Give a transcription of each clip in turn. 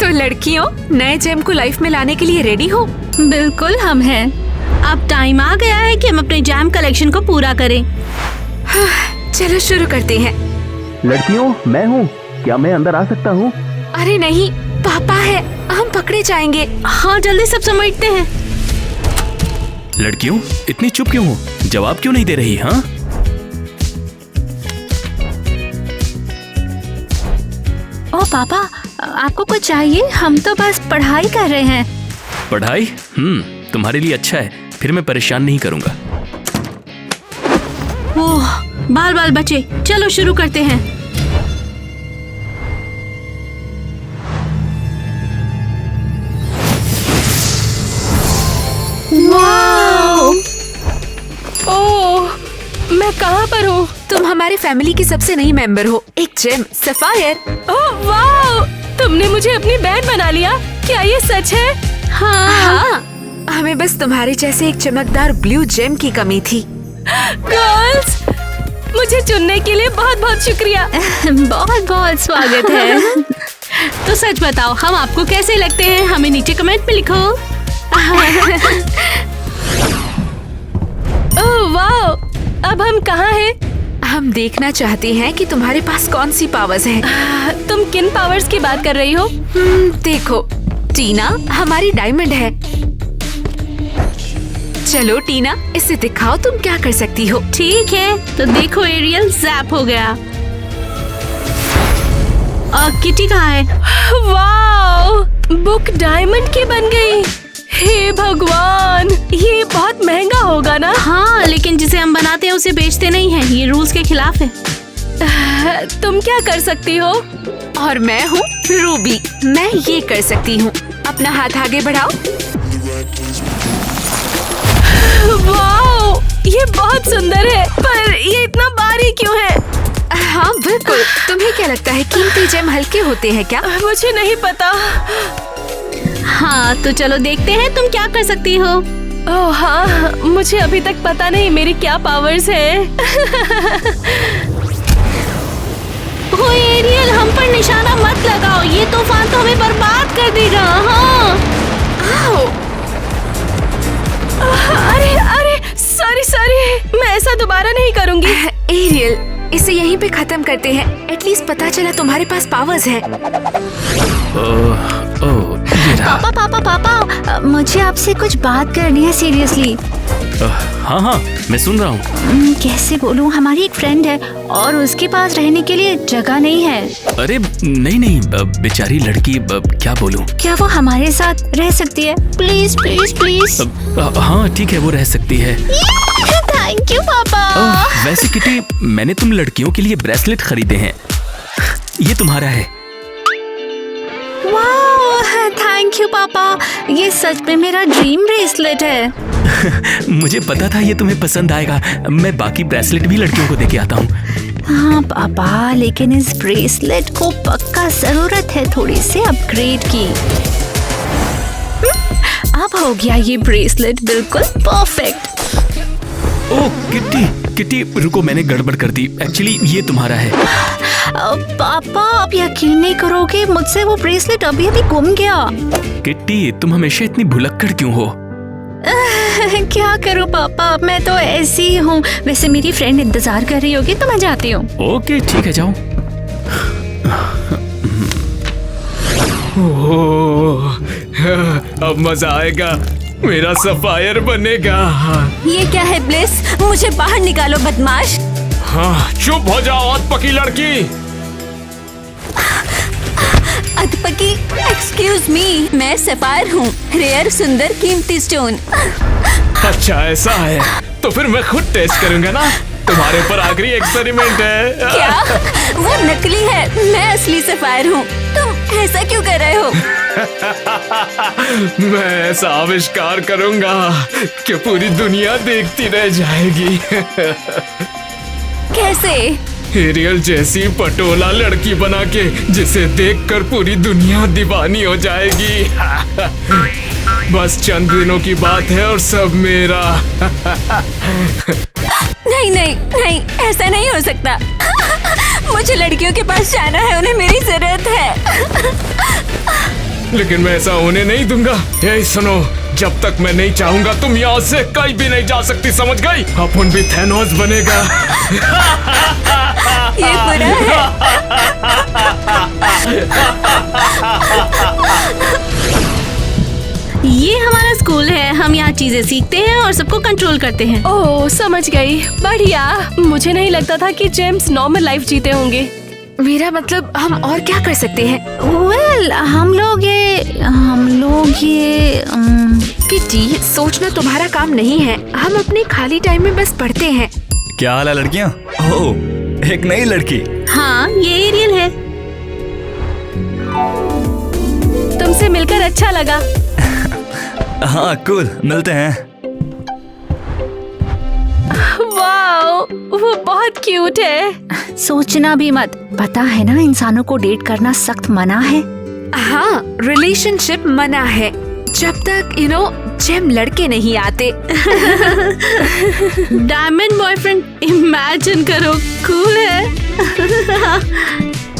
तो लड़कियों, नए जेम को लाइफ में लाने के लिए रेडी हो? बिल्कुल हम हैं। अब टाइम आ गया है कि हम अपने जैम कलेक्शन को पूरा करें। चलो शुरू करते हैं। लड़कियों, मैं हूँ, क्या मैं अंदर आ सकता हूँ? अरे नहीं, पापा है, हम पकड़े जाएंगे। हाँ, जल्दी सब समेटते हैं। लड़कियों, इतनी चुप क्यों हो? जवाब क्यों नहीं दे रही? हाँ, ओ पापा, आपको कुछ चाहिए? हम तो बस पढ़ाई कर रहे हैं। पढ़ाई? तुम्हारे लिए अच्छा है, फिर मैं परेशान नहीं करूँगा। ओह, बाल बाल बचे, चलो शुरू करते हैं। वाओ! ओह, मैं कहाँ पर हूँ? तुम हमारे फैमिली की सबसे नई मेंबर हो, एक जेम सफायर। Oh wow! तुमने मुझे अपनी बहन बना लिया। क्या ये सच है? हाँ, हमें बस तुम्हारे जैसे एक चमकदार ब्लू जेम की कमी थी। गर्ल्स, मुझे चुनने के लिए बहुत बहुत शुक्रिया। बहुत बहुत स्वागत है। तो सच बताओ, हम आपको कैसे लगते हैं? हमें नीचे कमेंट में लिखो। Oh wow! अब हम कहाँ हैं? हम देखना चाहते हैं कि तुम्हारे पास कौन सी पावर्स हैं। तुम किन पावर्स की बात कर रही हो? देखो, टीना हमारी डायमंड है। चलो टीना, इसे दिखाओ तुम क्या कर सकती हो। ठीक है, तो देखो एरियल ज़ैप हो गया। और किटी कहाँ है? वाओ! बुक डायमंड की बन गई। हे भगवान, ये बहुत महंगा होगा ना? हाँ, लेकिन जिसे हम बनाते हैं उसे बेचते नहीं हैं। ये रूल्स के खिलाफ है। तुम क्या कर सकती हो? और मैं हूँ रूबी, मैं ये कर सकती हूँ। अपना हाथ आगे बढ़ाओ। वाओ! ये बहुत सुंदर है, पर ये इतना भारी क्यों है? हाँ बिल्कुल। तुम्हें क्या लगता है कीमती जेम हल्के होते हैं क्या? मुझे नहीं पता। हाँ, तो चलो देखते हैं तुम क्या कर सकती हो। ओह हाँ, मुझे अभी तक पता नहीं मेरी क्या पावर्स हैं। ओ एरियल, हम पर निशाना मत लगाओ, ये तूफान तो हमें बर्बाद कर देगा। हाँ। आओ। अरे अरे, सॉरी, मैं ऐसा दोबारा नहीं करूँगी। एरियल, इसे यहीं पे खत्म करते हैं। एटलीस्ट पता चला तुम्हारे पास पावर्स है। पापा, मुझे आपसे कुछ बात करनी है सीरियसली। हाँ, मैं सुन रहा हूँ। कैसे बोलूँ, हमारी एक फ्रेंड है और उसके पास रहने के लिए जगह नहीं है। अरे नहीं, बेचारी लड़की, क्या बोलूँ। क्या वो हमारे साथ रह सकती है? Please please please. हाँ ठीक है, वो रह सकती है। थैंक यू पापा। वैसे किटी, मैंने तुम लड़कियों के लिए ब्रेसलेट खरीदे हैं, ये तुम्हारा है। थैंक यू पापा, ये सच में मेरा ड्रीम ब्रेसलेट है। मुझे पता था ये तुम्हें पसंद आएगा। मैं बाकी ब्रेसलेट भी लड़कियों को देके आता हूँ। हाँ पापा, लेकिन इस ब्रेसलेट को पक्का जरूरत है थोड़ी से अपग्रेड की। अब हो गया ये ब्रेसलेट बिल्कुल परफेक्ट। ओह किटी, रुको, मैंने गड़बड़ कर दी। एक्चुअली ये तुम्हारा है। पापा, आप यकीन नहीं करोगे, मुझसे वो ब्रेसलेट अभी गुम गया। किट्टी, तुम हमेशा इतनी भुलक्कड़ क्यों हो? क्या करूं पापा, मैं तो ऐसी ही हूँ। वैसे मेरी फ्रेंड इंतजार कर रही होगी, तो मैं जाती हूँ। ओके ठीक है, जाओ। अब मजा आएगा, मेरा सफायर बनेगा। ये क्या है ब्लिस? मुझे बाहर निकालो बदमाश। हाँ, चुप हो जाओ अधपकी लड़की। अधपकी? एक्सक्यूज मी, मैं सफायर हूँ, रेयर सुंदर कीमती स्टोन। अच्छा ऐसा है, तो फिर मैं खुद टेस्ट करूंगा ना। तुम्हारे ऊपर आखिरी एक्सपेरिमेंट है। क्या? वो नकली है, मैं असली सफायर हूँ। तुम ऐसा क्यों कर रहे हो? मैं ऐसा आविष्कार करूंगा कि पूरी दुनिया देखती रह जाएगी। कैसे? एरियल जैसी पटोला लड़की बना के, जिसे देखकर पूरी दुनिया दीवानी हो जाएगी। बस चंद दिनों की बात है और सब मेरा। नहीं, ऐसा नहीं हो सकता। मुझे लड़कियों के पास जाना है, उन्हें मेरी जरूरत है। लेकिन मैं ऐसा होने नहीं दूंगा। यही सुनो, जब तक मैं नहीं चाहूंगा तुम यहाँ से कहीं भी नहीं जा सकती, समझ गई? अपन भी थैनोस बनेगा। ये बुरा है। ये हमारा स्कूल है, हम यहाँ चीजें सीखते हैं और सबको कंट्रोल करते हैं। ओह समझ गई, बढ़िया। मुझे नहीं लगता था कि जेम्स नॉर्मल लाइफ जीते होंगे। मेरा मतलब हम और क्या कर सकते हैं? वेल, हम लोग ये किटी, सोचना तुम्हारा काम नहीं है। हम अपने खाली टाइम में बस पढ़ते हैं। क्या हाल है लड़कियां? ओह, एक नई लड़की। हाँ, ये एरियल है। तुमसे मिलकर अच्छा लगा। हाँ कूल, मिलते हैं। वाओ, वो बहुत क्यूट है। सोचना भी मत, पता है ना इंसानों को डेट करना सख्त मना है। हाँ, रिलेशनशिप मना है जब तक जेम लड़के नहीं आते। डायमंड बॉयफ्रेंड इमेजिन करो, कूल है।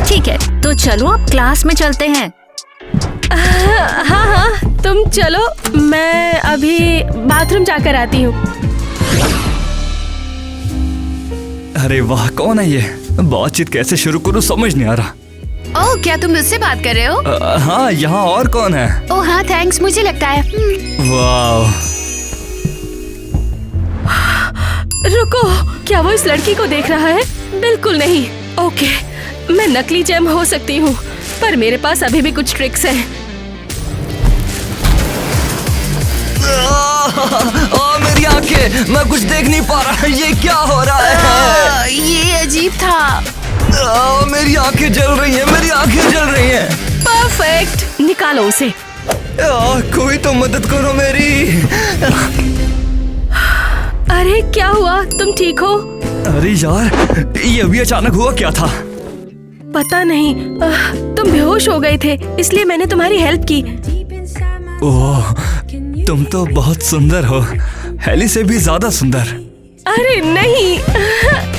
ठीक है, तो चलो अब क्लास में चलते हैं। हाँ, तुम चलो, मैं अभी बाथरूम जाकर आती हूँ। अरे वाह, कौन है ये? बातचीत कैसे शुरू करूँ समझ नहीं आ रहा। ओह, क्या तुम मुझसे बात कर रहे हो? हाँ, यहाँ और कौन है? ओह हाँ, थैंक्स, मुझे लगता है। वाह। रुको, क्या वो इस लड़की को देख रहा है? बिल्कुल नहीं। ओके, मैं नकली जेम हो सकती हूँ, पर मेरे पास अभी भी कुछ ट्रिक्स हैं। मेरी आंखें, मैं कुछ देख नहीं पा रहा। ये क्या हो रहा है? ये अजीब था। मेरी आंखें जल रही हैं, मेरी आंखें जल रही हैं। परफेक्ट, निकालो उसे। कोई तो मदद करो मेरी। अरे क्या हुआ, तुम ठीक हो? अरे यार, ये अभी अचानक हुआ क्या था? पता नहीं, तुम बेहोश हो गए थे, इसलिए मैंने तुम्हारी हेल्प की। ओह, तुम तो बहुत सुंदर हो, हेली से भी ज्यादा सुंदर। अरे नहीं,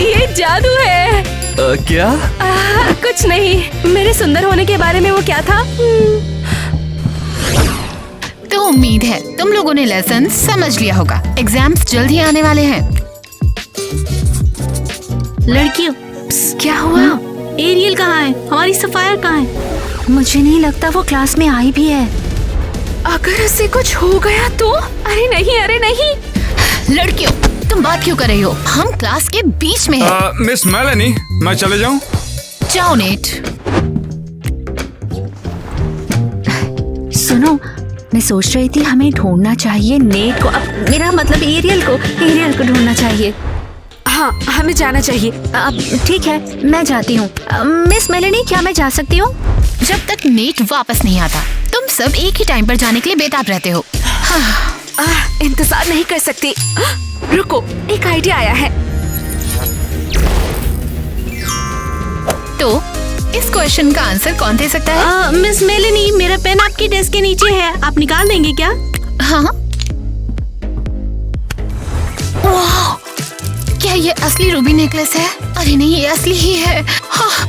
ये जादू है। क्या? कुछ नहीं, मेरे सुंदर होने के बारे में वो क्या था? तो उम्मीद है तुम लोगों ने लेसन समझ लिया होगा। एग्जाम्स जल्द ही आने वाले हैं। लड़कियों, क्या हुआ? एरियल कहाँ है? हमारी सफायर कहाँ है? मुझे नहीं लगता वो क्लास में आई भी है। अगर उससे कुछ हो गया तो? अरे नहीं। लड़कियों, तुम बात क्यों कर रही हो? हम क्लास के बीच में हैं। मिस मेलेनी, मैं चले जाऊं? जाओ नेट। सुनो, मैं सोच रही थी हमें ढूंढना चाहिए नेट को। मेरा मतलब एरियल को ढूंढना चाहिए। हाँ, हमें जाना चाहिए। अब ठीक है, मैं जाती हूँ। मिस मेलेनी, क्या मैं जा सकती हूँ? जब तक नेट वापस नहीं आता, तुम सब एक ही टाइम पर जाने के लिए बेताब रहते हो। इंतजार नहीं कर सकती। रुको, एक आइडिया आया है। तो इस क्वेश्चन का आंसर कौन दे सकता है? मिस मेलेनी, मेरा पेन आपकी डेस्क के नीचे है, आप निकाल देंगे क्या? हाँ। वाह, क्या ये असली रूबी नेकलेस है? अरे नहीं, ये असली ही है। हाँ।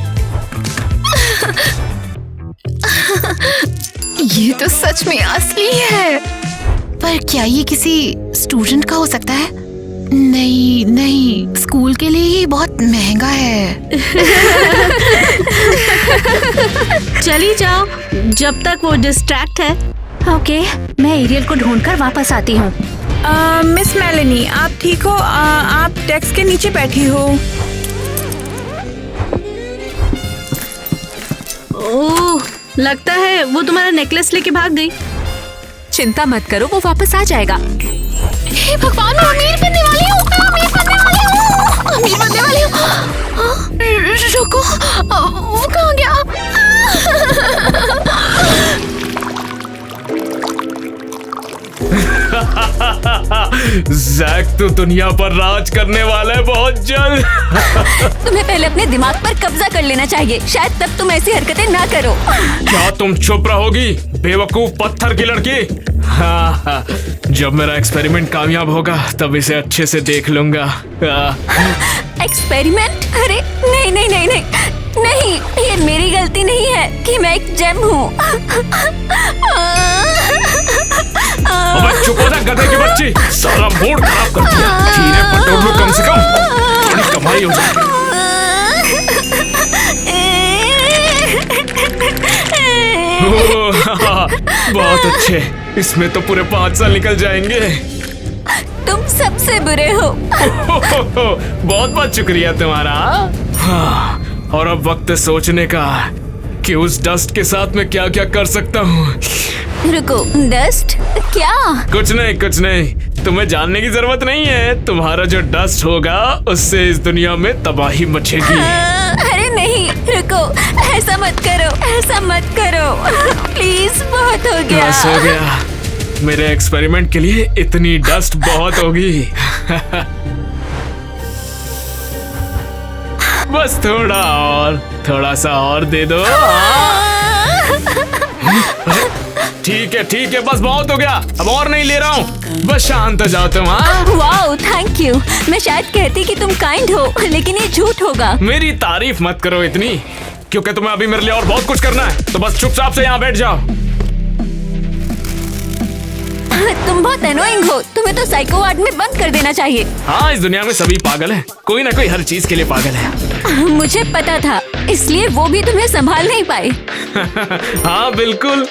ये तो सच में असली है। पर क्या ये किसी स्टूडेंट का हो सकता है? नहीं, स्कूल के लिए ये बहुत महंगा है। चली जाओ, जब तक वो डिस्ट्रैक्ट है। ओके, मैं एरियल को ढूंढकर वापस आती हूँ। मिस मेलेनी, आप ठीक हो? आप डेस्क के नीचे बैठी हो। ओह, लगता है वो तुम्हारा नेकलेस लेके भाग गई। चिंता मत करो, वो वापस आ जाएगा। हे भगवान, मैं अमीर बनने वाली हूँ। रुको, वो कहाँ गया? जैक तो दुनिया पर राज करने वाला है बहुत जल्द। तुम्हें पहले अपने दिमाग पर कब्जा कर लेना चाहिए, शायद तब तुम ऐसी हरकतें ना करो। क्या तुम चुप रहोगी, बेवकूफ पत्थर की लड़की? हाँ, जब मेरा एक्सपेरिमेंट कामयाब होगा तब इसे अच्छे से देख लूंगा। एक्सपेरिमेंट? अरे नहीं, ये मेरी गलती जानती नहीं है कि मैं एक जेम हूँ। अबे चुप हो जा गधे की बच्ची, सारा मूड खराब कर दिया। हीरे पटोल में कम से कम थोड़ी कमाई हो जाए। बहुत अच्छे, इसमें तो पूरे 5 साल निकल जाएंगे। तुम सबसे बुरे हो। बहुत बहुत शुक्रिया तुम्हारा। हाँ, और अब वक्त है सोचने का कि उस डस्ट के साथ मैं क्या क्या कर सकता हूँ। रुको, डस्ट क्या? कुछ नहीं, तुम्हें जानने की जरूरत नहीं है। तुम्हारा जो डस्ट होगा उससे इस दुनिया में तबाही मचेगी। अरे नहीं, रुको, ऐसा मत करो, प्लीज, बहुत हो गया। बस हो गया, मेरे एक्सपेरिमेंट के लिए इतनी डस्ट बहुत होगी। बस थोड़ा सा और दे दो। ठीक है, बस बहुत हो गया, अब और नहीं ले रहा हूँ। बस शांत हो जाओ तुम। Wow, thank you. मैं शायद कहती कि तुम काइंड हो, लेकिन ये झूठ होगा। मेरी तारीफ मत करो इतनी, क्योंकि तुम्हें अभी मेरे लिए और बहुत कुछ करना है। तो बस चुपचाप से यहाँ बैठ जाओ। तुम बहुत एनोइंग हो, तुम्हें तो साइको वार्ड में बंद कर देना चाहिए। हाँ, इस दुनिया में सभी पागल हैं, कोई ना कोई हर चीज के लिए पागल है। मुझे पता था, इसलिए वो भी तुम्हें संभाल नहीं पाए। हाँ बिल्कुल।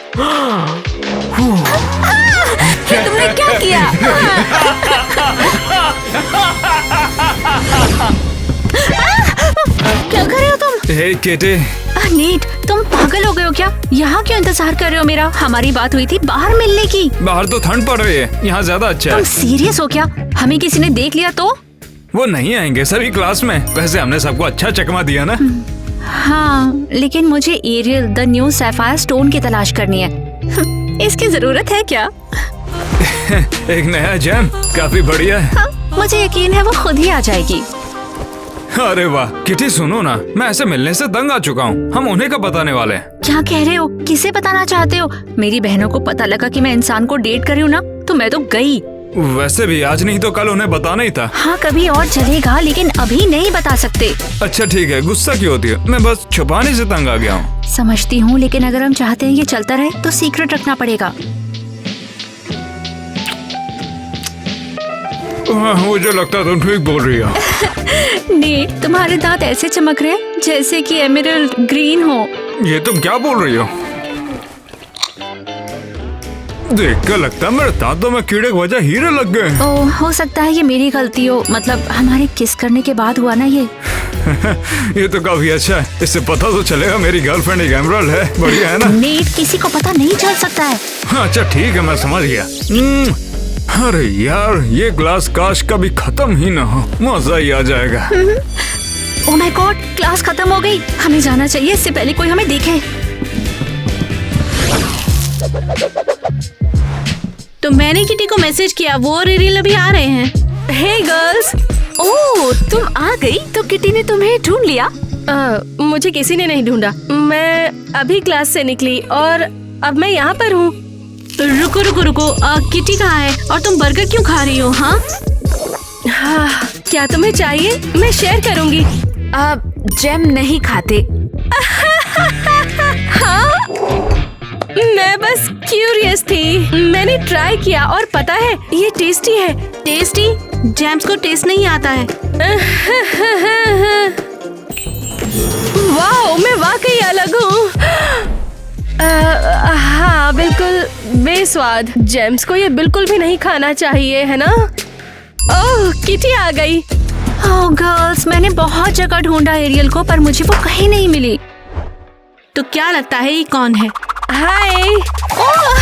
ये तुमने क्या किया? क्या कर रहे हो तुम? हे केटे, नीट, तुम पागल हो गए हो क्या? यहाँ क्यों इंतजार कर रहे हो मेरा? हमारी बात हुई थी बाहर मिलने की। बाहर तो ठंड पड़ रही है, यहाँ ज्यादा अच्छा तुम है। सीरियस हो क्या? हमें किसी ने देख लिया तो? वो नहीं आएंगे सभी क्लास में। वैसे हमने सबको अच्छा चकमा दिया ना। हाँ, लेकिन मुझे Ariel the new sapphire stone की तलाश करनी है। इसकी जरूरत है क्या? एक नया जैम, काफी बढ़िया है। हाँ, मुझे यकीन है वो खुद ही आ जाएगी। अरे वाह किटी, सुनो ना, मैं ऐसे मिलने से दंग आ चुका हूँ। हम उन्हें का बताने वाले हैं। क्या कह रहे हो? किसे बताना चाहते हो? मेरी बहनों को पता लगा कि मैं इंसान को डेट कर रही हूँ ना, तो मैं तो गई। वैसे भी आज नहीं तो कल उन्हें बताना ही था। हाँ, कभी और चलेगा, लेकिन अभी नहीं बता सकते। अच्छा ठीक है, गुस्सा क्यों होती है? मैं बस छुपाने से तंग आ गया हूँ। समझती हूँ, लेकिन अगर हम चाहते हैं ये चलता रहे तो सीक्रेट रखना पड़ेगा। मुझे लगता तुम ठीक बोल रही हो। नीट, तुम्हारे दांत ऐसे चमक रहे हैं जैसे कि एमरल्ड ग्रीन हो। ये तुम क्या बोल रही हो? देख कर लगता है मेरे दांतों में कीड़े की वजह हीरे लग गए। ओह, हो सकता है ये मेरी गलती हो। मतलब हमारे किस करने के बाद हुआ ना ये। ये तो काफी अच्छा है, इससे पता तो चलेगा मेरी गर्लफ्रेंड एक एमरल्ड है। बढ़िया है ना? नीट, किसी को पता नहीं चल सकता है। अच्छा ठीक है, मैं समझ गया। अरे यार, ये क्लास काश कभी खत्म ही ना हो, मजा ही आ जाएगा। ओह माय गॉड, क्लास खत्म हो गई। हमें जाना चाहिए इससे पहले कोई हमें देखे। तो मैंने किटी को मैसेज किया, वो और एरियल अभी आ रहे हैं। हे गर्ल्स। ओह, तुम आ गई तो किटी ने तुम्हें ढूंढ लिया? मुझे किसी ने नहीं ढूंढा, मैं अभी क्लास से निकली और अब मैं यहाँ पर हूँ। रुको, किटी कहाँ है और तुम बर्गर क्यों खा रही हो? हाँ, क्या तुम्हें चाहिए? मैं शेयर करूँगी। जैम नहीं खाते। हाँ, मैं बस क्यूरियस थी। मैंने ट्राई किया और पता है ये टेस्टी है। टेस्टी? जैम्स को टेस्ट नहीं आता है। वाओ, मैं वाकई अलग हूँ। हाँ, बिल्कुल बेस्वाद। जेम्स को ये बिल्कुल भी नहीं खाना चाहिए, है ना? ओह, किटी आ गई। ओह गर्ल्स, मैंने बहुत जगह ढूंढा एरियल को, पर मुझे वो कहीं नहीं मिली। तो क्या लगता है ये कौन है? हाय। ओह,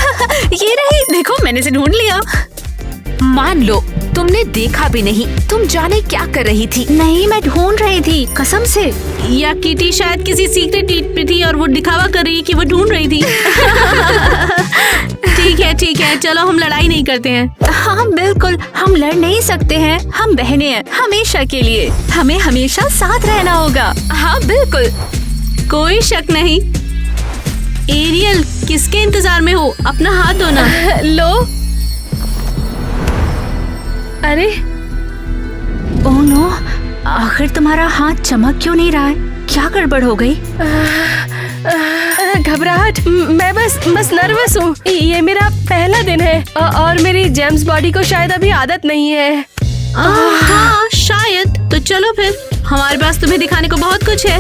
ये रही। देखो, मैंने इसे ढूंढ लिया। मान लो तुमने देखा भी नहीं। तुम जाने क्या कर रही थी? नहीं, मैं ढूंढ रही थी, कसम से। या किटी शायद किसी सीक्रेट डेट पे थी और वो दिखावा कर रही है कि वो ढूंढ रही थी। ठीक है, चलो हम लड़ाई नहीं करते हैं। हाँ बिल्कुल, हम लड़ नहीं सकते हैं। हम बहनें हैं, हमेशा के लिए। हमें हमेशा साथ रहना होगा। हाँ बिल्कुल, कोई शक नहीं। एरियल, किसके इंतजार में हो? अपना हाथ धो ना। लो। अरे ओह नो, आखिर तुम्हारा हाथ चमक क्यों नहीं रहा है? क्या गड़बड़ हो गई? नर्वस हूँ। ये मेरा पहला दिन है और मेरी जेम्स बॉडी को शायद अभी आदत नहीं है। हाँ शायद। तो चलो फिर, हमारे पास तुम्हें दिखाने को बहुत कुछ है।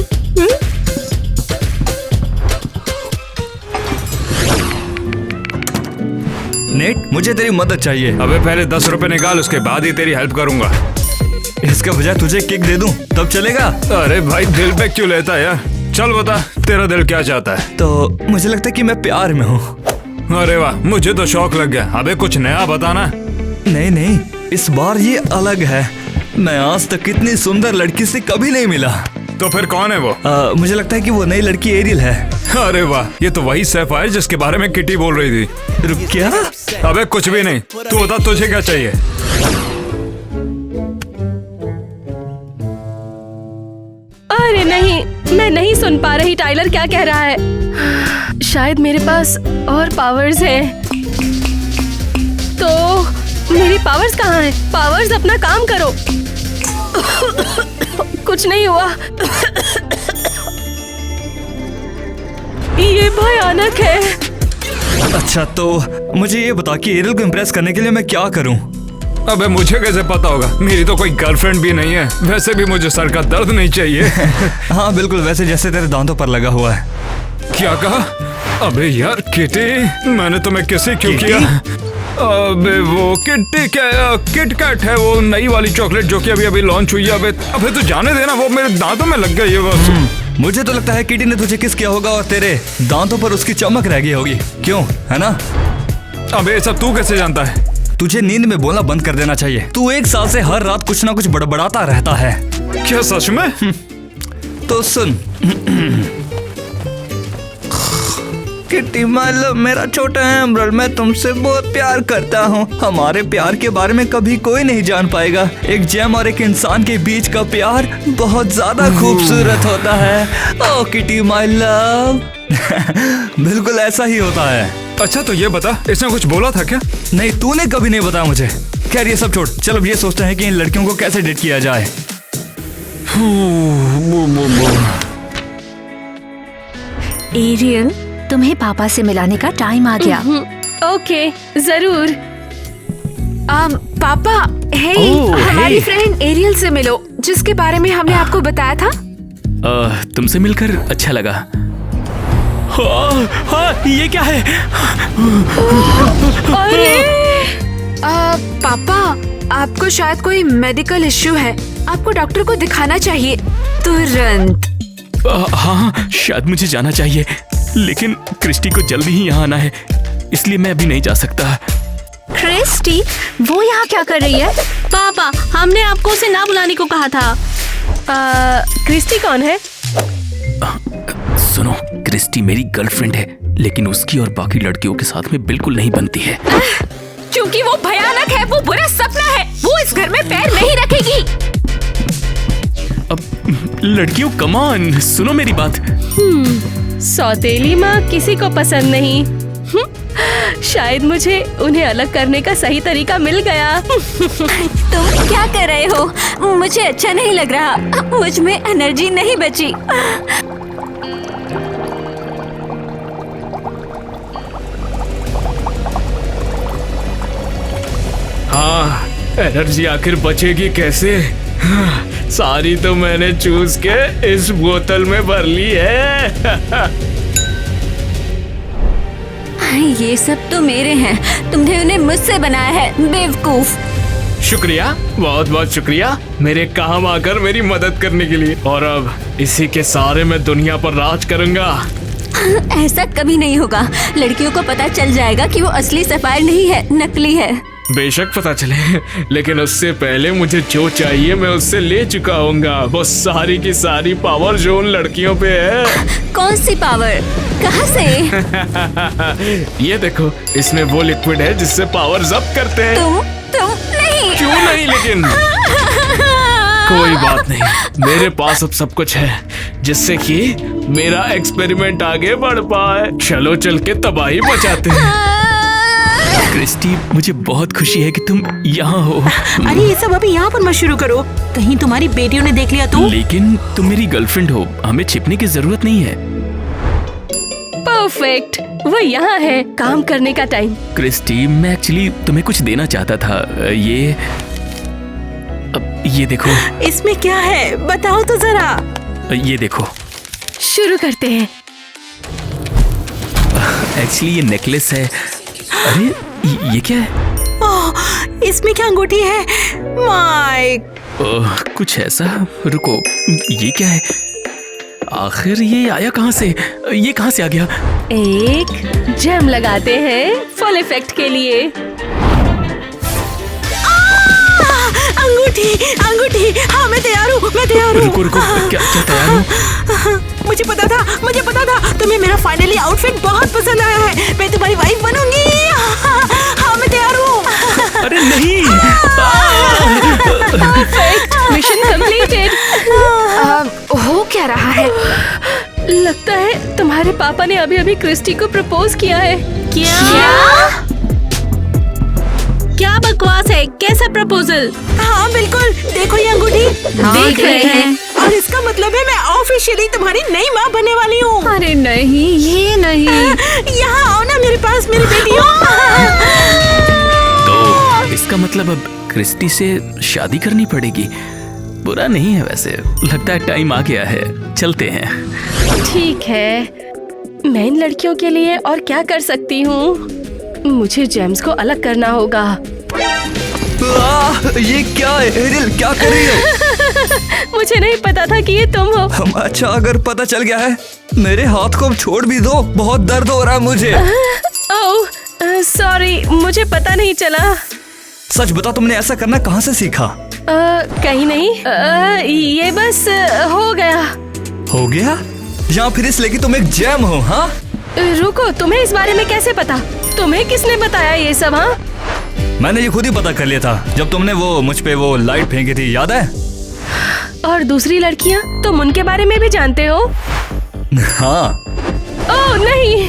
नेट, मुझे तेरी मदद चाहिए। अबे पहले 10 रुपए निकाल, उसके बाद ही तेरी हेल्प करूंगा। इसके बजाय तुझे किक दे दूं तब चलेगा? अरे भाई, दिल पे क्यों लेता है यार? चल बता, तेरा दिल क्या चाहता है? तो मुझे लगता है कि मैं प्यार में हूँ। अरे वाह, मुझे तो शौक लग गया। अबे कुछ नया बताना। नहीं नहीं, इस बार ये अलग है। मैं आज तक इतनी सुंदर लड़की से कभी नहीं मिला। तो फिर कौन है वो? मुझे लगता है कि वो नई लड़की एरियल है। अरे वाह, ये तो वही सैफायर जिसके बारे में किटी बोल रही थी। रुक, क्या? अबे कुछ भी नहीं, तू बता तुझे क्या चाहिए? अरे नहीं, मैं नहीं सुन पा रही टाइलर क्या कह रहा है। शायद मेरे पास और पावर्स हैं। तो मेरी पावर्स कहाँ हैं? पावर्स, अपना काम करो। कुछ नहीं हुआ। ये भयानक है। अच्छा, तो मुझे ये बता कि एरियल को इम्प्रेस करने के लिए मैं क्या करूं? अबे मुझे कैसे पता होगा? मेरी तो कोई गर्लफ्रेंड भी नहीं है। वैसे भी मुझे सर का दर्द नहीं चाहिए। हाँ बिल्कुल, वैसे जैसे तेरे दांतों पर लगा हुआ है। क्या कहा? अबे यार किटी, मैंने तुम्हें किसी क्यों किया? अबे वो किटी क्या, किट कैट है वो नई वाली चॉकलेट जो कि अभी लॉन्च हुई है। अबे तो जाने देना, वो मेरे दांतों में लग गई है बस। मुझे तो लगता है किटी ने तुझे किस किया होगा और तेरे दांतों पर उसकी चमक रह गई होगी। क्यों, है ना? अबे ये सब तू कैसे जानता है? तुझे नींद में बोलना बंद कर देना चाहिए। तू 1 साल से हर रात कुछ ना कुछ बड़बड़ाता रहता है। क्या सच में? तो सुन किटी माय लव, मेरा छोटा एमरल्ड, मैं तुमसे बहुत प्यार करता हूँ। हमारे प्यार के बारे में कभी कोई नहीं जान पाएगा। एक जेम और एक इंसान के बीच का प्यार बहुत ज्यादा खूबसूरत होता है। ओ किटी माय लव। बिल्कुल ऐसा ही होता है। अच्छा तो ये बता, इसने कुछ बोला था क्या? नहीं, तूने कभी नहीं बताया मुझे। खैर ये सब छोड़, चल अब ये सोचते हैं कि इन लड़कियों को कैसे डेट किया जाए। एरियल, तुम्हें पापा से मिलाने का टाइम आ गया। ओके, जरूर। पापा, हे, हमारी फ्रेंड एरियल से मिलो, जिसके बारे में हमने आपको बताया था। तुमसे मिलकर अच्छा लगा। हाँ, ये क्या है? पापा, आपको शायद कोई मेडिकल इश्यू है। आपको डॉक्टर को दिखाना चाहिए तुरंत। हाँ, शायद मुझे जाना चाहिए, लेकिन क्रिस्टी को जल्दी ही यहाँ आना है, इसलिए मैं अभी नहीं जा सकता। क्रिस्टी, वो यहाँ क्या कर रही है? पापा, हमने आपको उसे ना बुलाने को कहा था। क्रिस्टी कौन है? सुनो, क्रिस्टी मेरी गर्लफ्रेंड है, लेकिन उसकी और बाकी लड़कियों के साथ में बिल्कुल नहीं बनती है। क्योंकि वो भयानक है, वो बुरा सपना है, वो इस घर में पैर नहीं रखेगी। अब लड़कियों, कम ऑन, सुनो मेरी बात। सौतेली माँ किसी को पसंद नहीं। शायद मुझे उन्हें अलग करने का सही तरीका मिल गया। तुम क्या कर रहे हो? मुझे अच्छा नहीं लग रहा। मुझ में एनर्जी नहीं बची। हाँ, एनर्जी आखिर बचेगी कैसे? सारी तो मैंने चूस के इस बोतल में भर ली है। ये सब तो मेरे हैं, तुमने उन्हें मुझसे बनाया है, बेवकूफ। शुक्रिया, बहुत बहुत शुक्रिया मेरे काम आकर मेरी मदद करने के लिए। और अब इसी के सहारे मैं दुनिया पर राज करूंगा। ऐसा कभी नहीं होगा। लड़कियों को पता चल जाएगा कि वो असली सफायर नहीं है, नकली है। बेशक पता चले, लेकिन उससे पहले मुझे जो चाहिए मैं उससे ले चुका हूँगा। वो सारी की सारी पावर जो उन लड़कियों पे है। कौन सी पावर? कहाँ से? ये देखो, इसमें वो लिक्विड है जिससे पावर जब्त करते हैं। तुम नहीं। क्यों नहीं? लेकिन कोई बात नहीं, मेरे पास अब सब कुछ है जिससे कि मेरा एक्सपेरिमेंट आगे बढ़ पाए। चलो चल के तबाही मचाते हैं। क्रिस्टी, मुझे बहुत खुशी है कि तुम यहाँ हो। अरे ये सब अभी यहाँ पर मत शुरू करो, कहीं तुम्हारी बेटियों ने देख लिया तो। लेकिन तुम मेरी गर्लफ्रेंड हो, हमें छिपने की जरूरत नहीं है। परफेक्ट, वो यहाँ है, काम करने का टाइम। क्रिस्टी, मैं एक्चुअली तुम्हें कुछ देना चाहता था। ये देखो। इसमें क्या है बताओ तो जरा। ये देखो। शुरू करते हैं। एक्चुअली ये नेकलेस है। अरे ये क्या है? ओह, इसमें क्या अंगूठी है? माय कुछ ऐसा। रुको, ये क्या है? आखिर ये आया कहाँ से? ये कहाँ से आ गया? एक जेम लगाते हैं फुल इफेक्ट के लिए। अंगूठी अंगूठी। हाँ मैं तैयार हूँ, मैं तैयार हूँ। रुको रुको, क्या तैयार हूँ? मुझे पता था तुम्हें मेरा फाइनली आउटफिट बहुत पसंद आया है। मैं तुम्हारी वाइफ बनूंगी। हाँ मैं तैयार हूँ। अरे नहीं। Mission completed. हो क्या रहा है? लगता है तुम्हारे पापा ने अभी अभी क्रिस्टी को प्रपोज किया है। क्या बकवास है? कैसा प्रपोजल? हाँ बिल्कुल, देखो ये अंगूठी। देख रहे हैं। और इसका मतलब है मैं ऑफिशियली तुम्हारी नई माँ बनने वाली हूँ। अरे नहीं, ये नहीं। यहाँ आओ ना मेरे पास, मेरी बेटी। तो इसका मतलब अब क्रिस्टी से शादी करनी पड़ेगी। बुरा नहीं है वैसे, लगता है टाइम आ गया है। चलते हैं। ठीक है, मैं इन लड़कियों के लिए और क्या कर सकती हूँ? मुझे जेम्स को अलग करना होगा। ये क्या है एरियल, क्या कर रही हो? मुझे नहीं पता था कि ये तुम हो। अच्छा, अगर पता चल गया है, मेरे हाथ को अब छोड़ भी दो, बहुत दर्द हो रहा है मुझे। ओह सॉरी, मुझे पता नहीं चला। सच बता, तुमने ऐसा करना कहाँ से सीखा? कहीं नहीं, ये बस हो गया। हो गया? या फिर इसलिए कि तुम एक जैम हो? हाँ रुको, तुम्हें इस बारे में कैसे पता? तुम्हें किसने बताया ये सब? हाँ मैंने ये खुद ही पता कर लिया था जब तुमने वो मुझ पे वो लाइट फेंकी थी, याद है? और दूसरी लड़कियाँ, तुम उनके बारे में भी जानते हो? हाँ। ओह नहीं,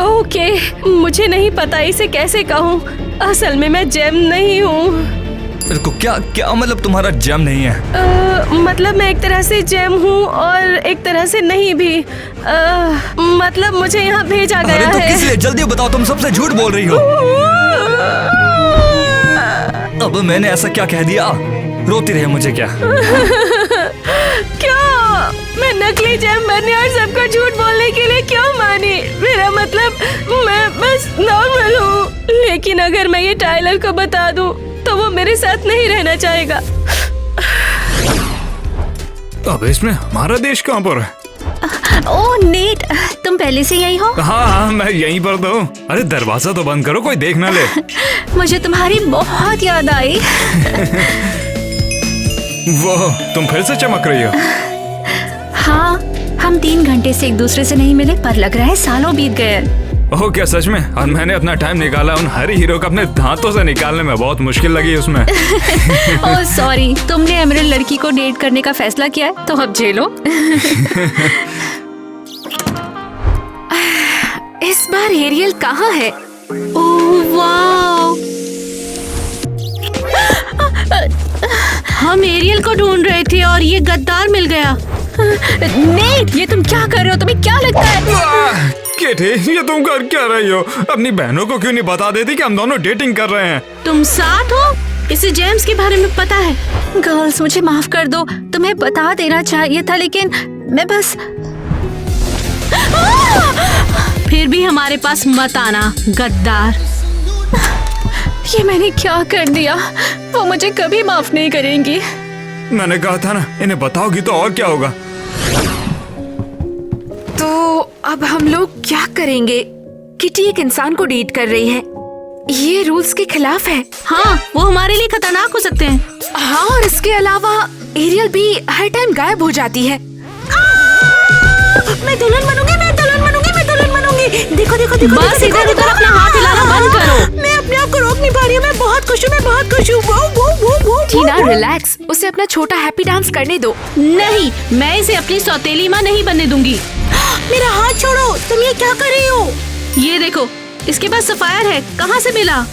ओके, मुझे नहीं पता इसे कैसे कहूँ। असल में मैं जेम नहीं हूँ। क्या मतलब तुम्हारा जेम नहीं है? मतलब मैं एक तरह से जेम हूँ और एक तरह से नहीं भी। मतलब मुझे यहाँ भेजा गया अरे तो है। किस लिए? जल्दी बताओ, तुम सबसे झूठ बोल रही हो। अब मैंने ऐसा क्या कह दिया? रोती रहे मुझे क्या? क्यों? मैं नकली जेम बनने और सबको झूठ बोलने के लिए क्यों मानी? मेरा मतलब मैं बस नॉर्मल हूँ, लेकिन अगर मैं ये टाइलर को बता दूँ तो वो मेरे साथ नहीं रहना चाहेगा। अब इसमें हमारा देश कहाँ पर है? ओह नेट, तुम पहले से यही हो? हाँ, मैं यहीं पर तो हूँ। अरे दरवाजा तो बंद करो, कोई देख ना ले। मुझे तुम्हारी बहुत याद आई। वो तुम फिर से चमक रही हो। हाँ, हम 3 घंटे से एक दूसरे से नहीं मिले, पर लग रहा है सालों बीत गए। ओह क्या सच में? और मैंने अपना टाइम निकाला उन हर हीरो को अपने दांतों से निकालने में, बहुत मुश्किल लगी उसमें। ओह सॉरी, तुमने एमरल्ड लड़की को डेट करने का फैसला किया है, तो अब झेलो। इस बार एरियल कहाँ है? ओह वाओ, हम एरियल को ढूंढ रहे थे और ये गद्दार मिल गया। नेट, ये तुम क्या कर रहे हो? तुम्हें क्या लगता है? किटी, ये तुम कर क्या रही हो? अपनी बहनों को क्यों नहीं बता देती कि हम दोनों डेटिंग कर रहे हैं? तुम साथ हो? इसे जेम्स के बारे में पता है? गर्ल्स, मुझे माफ कर दो, तुम्हें बता देना चाहिए था, लेकिन मैं बस। फिर भी हमारे पास मत आना, गद्दार। ये मैंने क्या कर दिया? वो मुझे कभी माफ नहीं करेंगी। मैंने कहा था ना, इन्हें बताओगी तो और क्या होगा। तो अब हम लोग क्या करेंगे? किटी एक इंसान को डेट कर रही है, ये रूल्स के खिलाफ है। हाँ, वो हमारे लिए खतरनाक हो सकते हैं। हाँ, और इसके अलावा एरियल भी हर टाइम गायब हो जाती है। मैं दुल्हन बनूंगी, मैं दुल्हन बनूंगी, मैं दुल्हन बनूंगी। देखो देखो देखो, बस इधर उधर अपना हाथ हिलाना बंद करो। मैं अपने आप को रोक नहीं पा रही हूँ। मैं बहुत खुश हूँ, मैं बहुत खुश हूँ। वो वो वो वो टीना रिलैक्स, उसे अपना छोटा हैप्पी डांस करने दो। नहीं, मैं इसे अपनी सौतेली माँ नहीं बनने दूंगी। मेरा हाथ छोड़ो, तुम ये क्या कर रही हो? ये देखो, इसके पास सफायर है, कहाँ से मिला?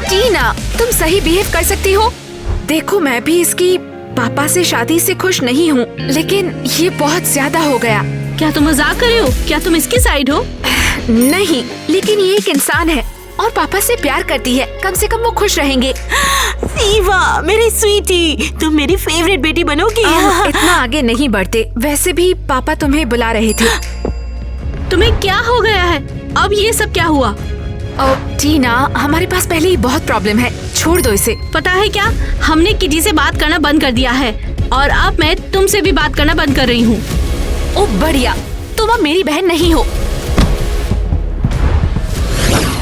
टीना, तुम सही बिहेव कर सकती हो। देखो, मैं भी इसकी पापा से शादी से खुश नहीं हूँ, लेकिन ये बहुत ज्यादा हो गया। क्या तुम मजाक कर रहे हो? क्या तुम इसकी साइड हो? नहीं, लेकिन ये एक इंसान है और पापा से प्यार करती है। कम से कम वो खुश रहेंगे। सीवा, मेरी स्वीटी, तुम मेरी फेवरेट बेटी बनोगी। इतना आगे नहीं बढ़ते। वैसे भी पापा तुम्हें बुला रहे थे। तुम्हें क्या हो गया है? अब ये सब क्या हुआ? टीना, हमारे पास पहले ही बहुत प्रॉब्लम है, छोड़ दो इसे। पता है क्या, हमने किटी से बात करना बंद कर दिया है और अब मैं तुमसे भी बात करना बंद कर रही हूँ। ओ बढ़िया, तुम अब मेरी बहन नहीं हो।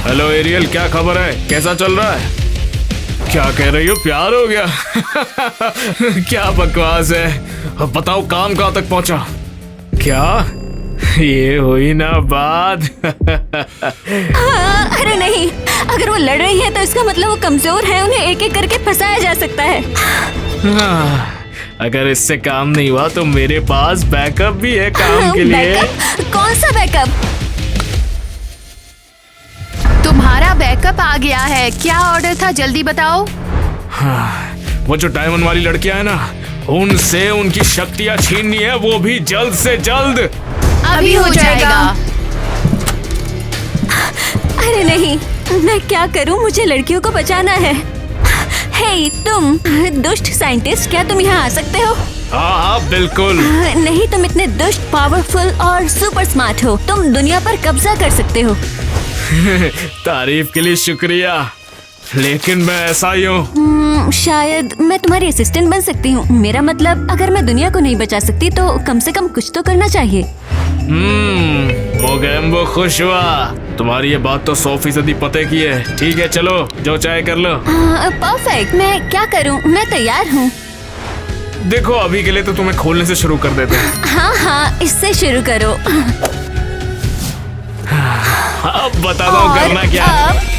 हेलो एरियल, क्या खबर है? कैसा चल रहा है? क्या कह रही हो? प्यार हो गया? क्या बकवास है। अब बताओ, काम कहाँ तक पहुँचा? क्या ये हुई ना बात? अरे नहीं, अगर वो लड़ रही है तो इसका मतलब वो कमजोर है, उन्हें एक एक करके फंसाया जा सकता है। अगर इससे काम नहीं हुआ तो मेरे पास बैकअप भी है काम के लिए। कौन सा बैकअप? तुम्हारा बैकअप आ गया है। क्या ऑर्डर था, जल्दी बताओ। वो जो डायमंड वाली लड़कियां है ना, उनसे उनकी शक्तियां छीननी है, वो भी जल्द से जल्द। अभी हो जाएगा। अरे नहीं, मैं क्या करूं? मुझे लड़कियों को बचाना है। हे तुम दुष्ट साइंटिस्ट, क्या तुम यहाँ आ सकते हो? हाँ बिल्कुल। नहीं, तुम इतने दुष्ट, पावरफुल और सुपर स्मार्ट हो। तुम दुनिया पर कब्जा कर सकते हो। तारीफ के लिए शुक्रिया, लेकिन मैं ऐसा ही हूँ। शायद मैं तुम्हारी असिस्टेंट बन सकती हूँ। मेरा मतलब, अगर मैं दुनिया को नहीं बचा सकती तो कम से कम कुछ तो करना चाहिए। मोगेम्बो खुश हुआ। तुम्हारी ये बात तो 100% पते की है। ठीक है, चलो जो चाहे कर लो। परफेक्ट। मैं क्या करूँ? मैं तैयार हूँ। देखो, अभी के लिए तो तुम्हें खोलने से शुरू कर देते हैं। हाँ, इससे शुरू करो। अब बता दो करना क्या है।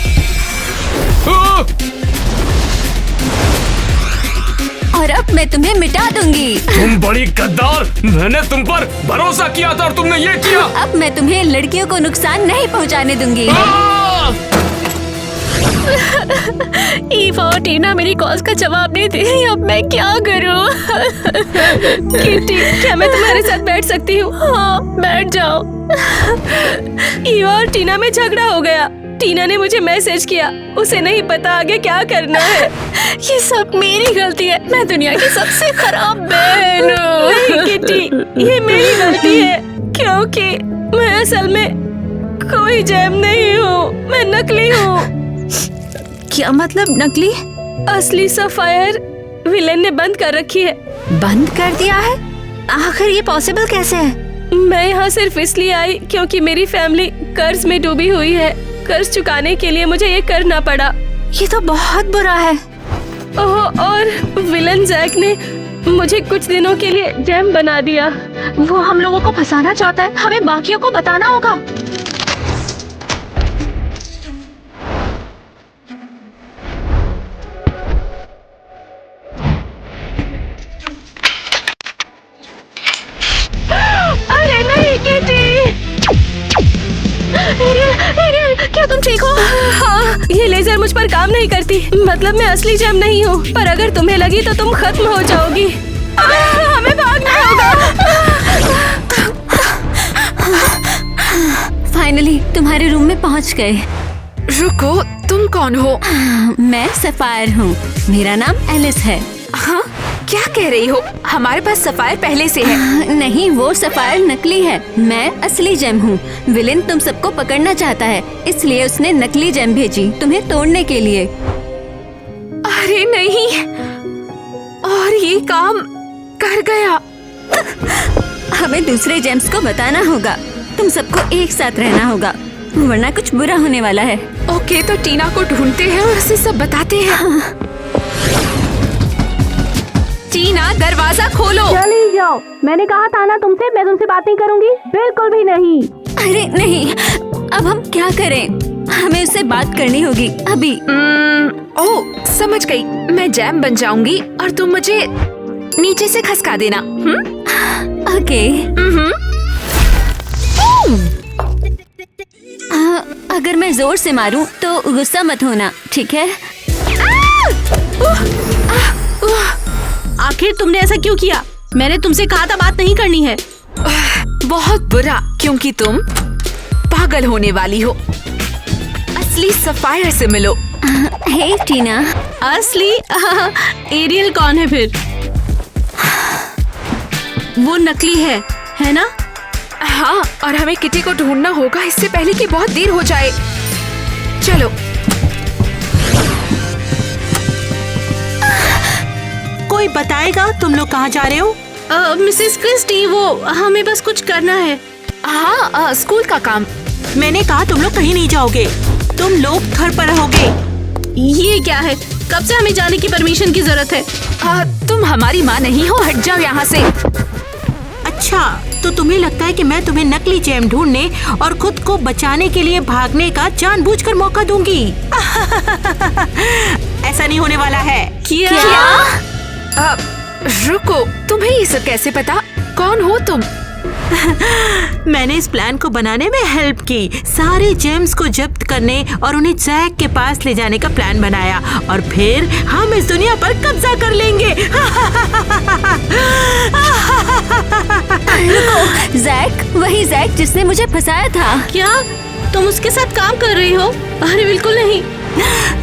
और अब मैं तुम्हें मिटा दूंगी। तुम बड़ी गद्दार, मैंने तुम पर भरोसा किया था और तुमने ये किया। अब मैं तुम्हें लड़कियों को नुकसान नहीं पहुंचाने दूंगी। ईवा और टीना मेरी कॉल्स का जवाब नहीं दे रही। अब मैं क्या करूं? किटी, क्या मैं तुम्हारे साथ बैठ सकती हूँ? हाँ, बैठ जाओ। ईवा और टीना में झगड़ा हो गया। टीना ने मुझे मैसेज किया, उसे नहीं पता आगे क्या करना है। ये सब मेरी गलती है। मैं दुनिया की सबसे खराब बहन हूँ। नहीं किटी, ये मेरी गलती है, क्योंकि मैं असल में कोई जेम नहीं हूँ। मैं नकली हूँ। क्या मतलब नकली? असली सफायर विलेन ने बंद कर रखी है। बंद कर दिया है? आखिर ये पॉसिबल कैसे है? मैं यहाँ सिर्फ इसलिए आई क्योंकि मेरी फैमिली कर्ज में डूबी हुई है। कर्ज चुकाने के लिए मुझे ये करना पड़ा। ये तो बहुत बुरा है। ओह, और विलन जैक ने मुझे कुछ दिनों के लिए जैम बना दिया। वो हम लोगों को फंसाना चाहता है। हमें बाकियों को बताना होगा। अरे नहीं किटी! क्या तुम ठीक हो? हाँ, ये लेजर मुझ पर काम नहीं करती। मतलब मैं असली जेम नहीं हूँ, पर अगर तुम्हें लगी तो तुम खत्म हो जाओगी। हमें भागना होगा। फाइनली तुम्हारे रूम में पहुँच गए। रुको, तुम कौन हो? मैं सफायर हूँ। मेरा नाम एलिस है। हाँ, क्या कह रही हो? हमारे पास सफायर पहले से है। नहीं, वो सफायर नकली है। मैं असली जेम हूँ। विलेन तुम सबको पकड़ना चाहता है, इसलिए उसने नकली जेम भेजी तुम्हें तोड़ने के लिए। अरे नहीं, और ये काम कर गया। हमें दूसरे जेम्स को बताना होगा। तुम सबको एक साथ रहना होगा, वरना कुछ बुरा होने वाला है। ओके, तो टीना को ढूंढते हैं और उसे सब बताते हैं। टीना, दरवाजा खोलो। चली जाओ। मैंने कहा था ना तुमसे, मैं तुमसे बात नहीं करूंगी। बिल्कुल भी नहीं। अरे नहीं, अब हम क्या करें? हमें उससे बात करनी होगी अभी। ओह, समझ गई। मैं जैम बन जाऊंगी और तुम मुझे नीचे से खसका देना। ओके। अगर मैं जोर से मारूं तो गुस्सा मत होना, ठीक है? आखिर तुमने ऐसा क्यों किया? मैंने तुमसे कहा था बात नहीं करनी है। बहुत बुरा, क्योंकि तुम पागल होने वाली हो। असली सफायर से मिलो। हे टीना। असली एरियल कौन है फिर? वो नकली है ना? हाँ, और हमें किटी को ढूंढना होगा इससे पहले कि बहुत देर हो जाए। चलो। कोई बताएगा तुम लोग कहाँ जा रहे हो? मिसेस क्रिस्टी, वो हमें बस कुछ करना है। हाँ, स्कूल का काम। मैंने कहा तुम लोग कहीं नहीं जाओगे, तुम लोग घर पर रहोगे। ये क्या है? कब से हमें जाने की परमिशन की जरूरत है? तुम हमारी माँ नहीं हो, हट जाओ यहाँ से। अच्छा, तो तुम्हें लगता है कि मैं तुम्हें नकली जेम ढूंढने और खुद को बचाने के लिए भागने का जानबूझकर मौका दूंगी? ऐसा नहीं होने वाला है। क्या? रुको, तुम्हें ये सब कैसे पता? कौन हो तुम? मैंने इस प्लान को बनाने में हेल्प की, सारे जेम्स को जब्त करने और उन्हें जैक के पास ले जाने का प्लान बनाया, और फिर हम इस दुनिया पर कब्जा कर लेंगे। रुको, जैक, वही जैक जिसने मुझे फंसाया था। क्या तुम उसके साथ काम कर रही हो? अरे बिल्कुल नहीं।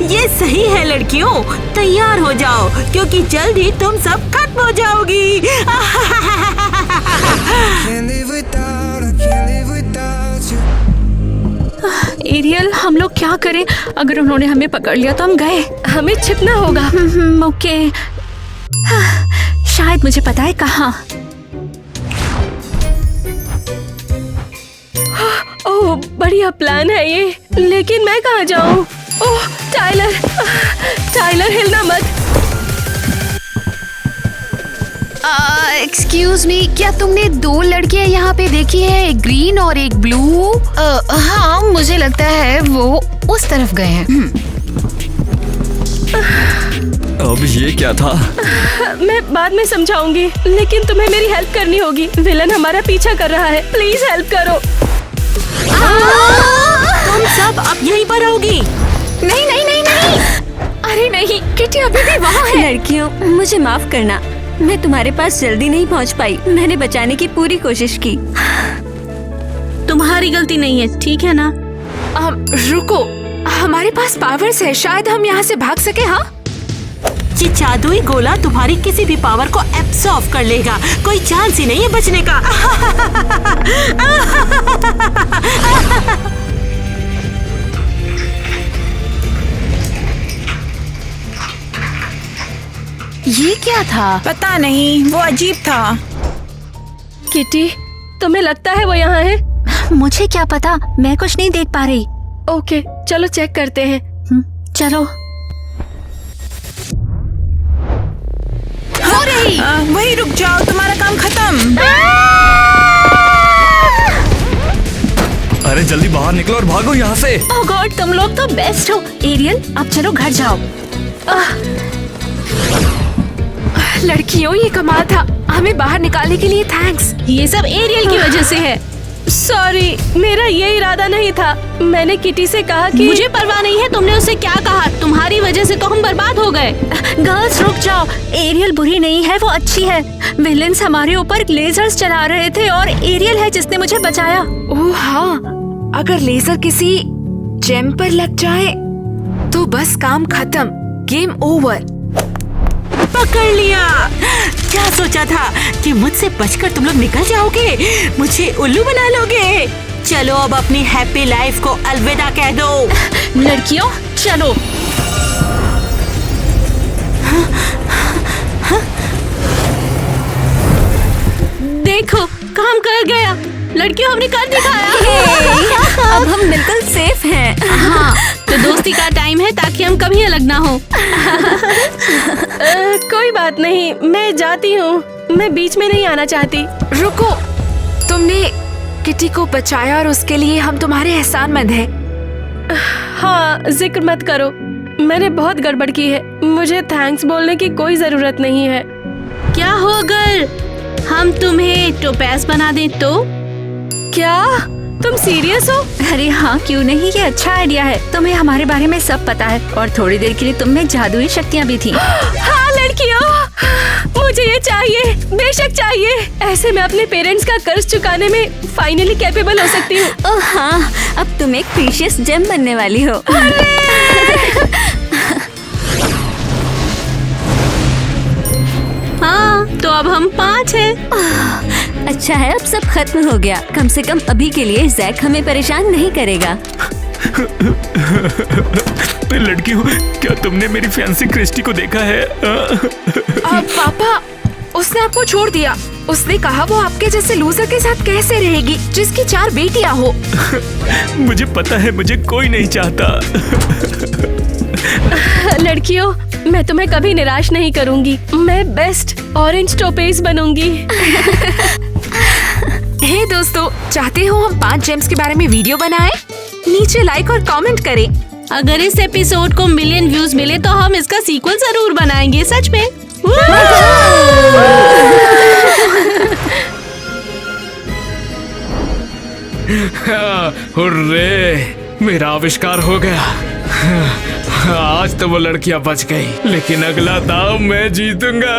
ये सही है लड़कियों, तैयार हो जाओ क्योंकि जल्द ही तुम सब खत्म हो जाओगी। एरियल, हम लोग क्या करें? अगर उन्होंने हमें पकड़ लिया तो हम गए। हमें छिपना होगा। ओके, शायद मुझे पता है कहाँ। ओह, बढ़िया प्लान है ये, लेकिन मैं कहाँ जाऊँ? ओह, टाइलर, टाइलर हिलना मत। एक्सक्यूज मी, क्या तुमने दो लड़कियां यहाँ पे देखी है, एक ग्रीन और एक ब्लू? हाँ, मुझे लगता है वो उस तरफ गए हैं। अब ये क्या था? मैं बाद में समझाऊंगी, लेकिन तुम्हें मेरी हेल्प करनी होगी। विलन हमारा पीछा कर रहा है, प्लीज हेल्प करो। तुम सब अब यहीं पर रहोगी। नहीं नहीं नहीं नहीं। अरे नहीं, किटी अभी भी वहाँ है। लड़कियों, मुझे माफ करना, मैं तुम्हारे पास जल्दी नहीं पहुंच पाई। मैंने बचाने की पूरी कोशिश की। तुम्हारी गलती नहीं है, ठीक है ना? रुको, हमारे पास पावर्स है, शायद हम यहाँ से भाग सके। हाँ, ये जादुई गोला तुम्हारी किसी भी पावर को एब्सॉर्ब कर लेगा, कोई चांस ही नहीं है बचने का। ये क्या था? पता नहीं, वो अजीब था। किटी, तुम्हें लगता है वो यहाँ है? मुझे क्या पता, मैं कुछ नहीं देख पा रही। ओके, चलो चेक करते हैं। चलो। वही रुक जाओ, तुम्हारा काम खत्म। अरे जल्दी बाहर निकलो और भागो यहाँ से। ओह गॉड, तुम लोग तो बेस्ट हो। एरियल, अब चलो घर जाओ। लड़कियों, ये कमाल था। हमें बाहर निकालने के लिए थैंक्स। ये सब एरियल की वजह से है। सॉरी, मेरा ये इरादा नहीं था। मैंने किटी से कहा कि मुझे परवाह नहीं है तुमने उससे क्या कहा, तुम्हारी वजह से तो हम बर्बाद हो गए। गर्ल्स रुक जाओ, एरियल बुरी नहीं है, वो अच्छी है। विलेंस हमारे ऊपर लेजर्स चला रहे थे और एरियल है जिसने मुझे बचाया। ओह हाँ, अगर लेजर किसी जेम पर लग जाए तो बस काम खत्म, गेम ओवर। पकड़ लिया। क्या सोचा था कि मुझसे बचकर तुम लोग निकल जाओगे, मुझे उल्लू बना लोगे? चलो अब अपनी हैप्पी लाइफ को अलविदा कह दो। लड़कियों चलो। देखो, काम कर गया। लड़कियों, हमने कर दिखाया। अब हम बिल्कुल सेफ हैं। हाँ, तो दोस्ती का टाइम है ताकि हम कभी अलग ना हो। कोई बात नहीं, मैं जाती हूँ। मैं बीच में नहीं आना चाहती। रुको, तुमने किटी को बचाया और उसके लिए हम तुम्हारे एहसानमंद हैं। हाँ, जिक्र मत करो, मैंने बहुत गड़बड़ की है। मुझे थैंक्स बोलने की कोई जरूरत नहीं है। क्या हो अगर हम तुम्हें टोपैज बना दें तो? क्या तुम सीरियस हो? अरे हाँ, क्यों नहीं, ये अच्छा आइडिया है। तुम्हें हमारे बारे में सब पता है और थोड़ी देर के लिए तुम में जादुई शक्तियाँ भी थी। हाँ लड़कियों, मुझे ये चाहिए, बेशक चाहिए। ऐसे मैं अपने पेरेंट्स का कर्ज चुकाने में फाइनली कैपेबल हो सकती हूँ। ओह हाँ, अब तुम एक प्रीशियस जेम बनने वाली हो। हाँ, तो अब हम 5 हैं। अच्छा है, अब सब खत्म हो गया। कम से कम अभी के लिए जैक हमें परेशान नहीं करेगा। लड़कियों, क्या तुमने मेरी फैंसी क्रिस्टी को देखा है? पापा, उसने आपको छोड़ दिया। उसने कहा वो आपके जैसे लूजर के साथ कैसे रहेगी जिसकी 4 बेटियां हो। मुझे पता है, मुझे कोई नहीं चाहता। लड़कियों, मैं तुम्हें कभी निराश नहीं करूंगी। मैं बेस्ट ऑरेंज टोपेज बनूंगी। हे दोस्तों, चाहते हो हम 5 जेम्स के बारे में वीडियो बनाएं? नीचे लाइक और कमेंट करें। अगर इस एपिसोड को मिलियन व्यूज मिले तो हम इसका सीक्वल जरूर बनाएंगे, सच में। हुर्रे, मेरा आविष्कार हो गया। आज तो वो लड़कियां बच गई, लेकिन अगला दाव मैं जीतूंगा।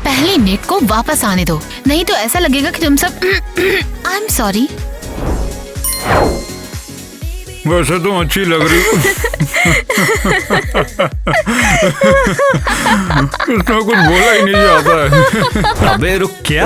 पहले नेट को वापस आने दो, नहीं तो ऐसा लगेगा कि तुम सब आई एम सॉरी। वैसे तुम अच्छी लग रही हो। इसमें कुछ बोला ही नहीं जाता है। अबे रुक, क्या?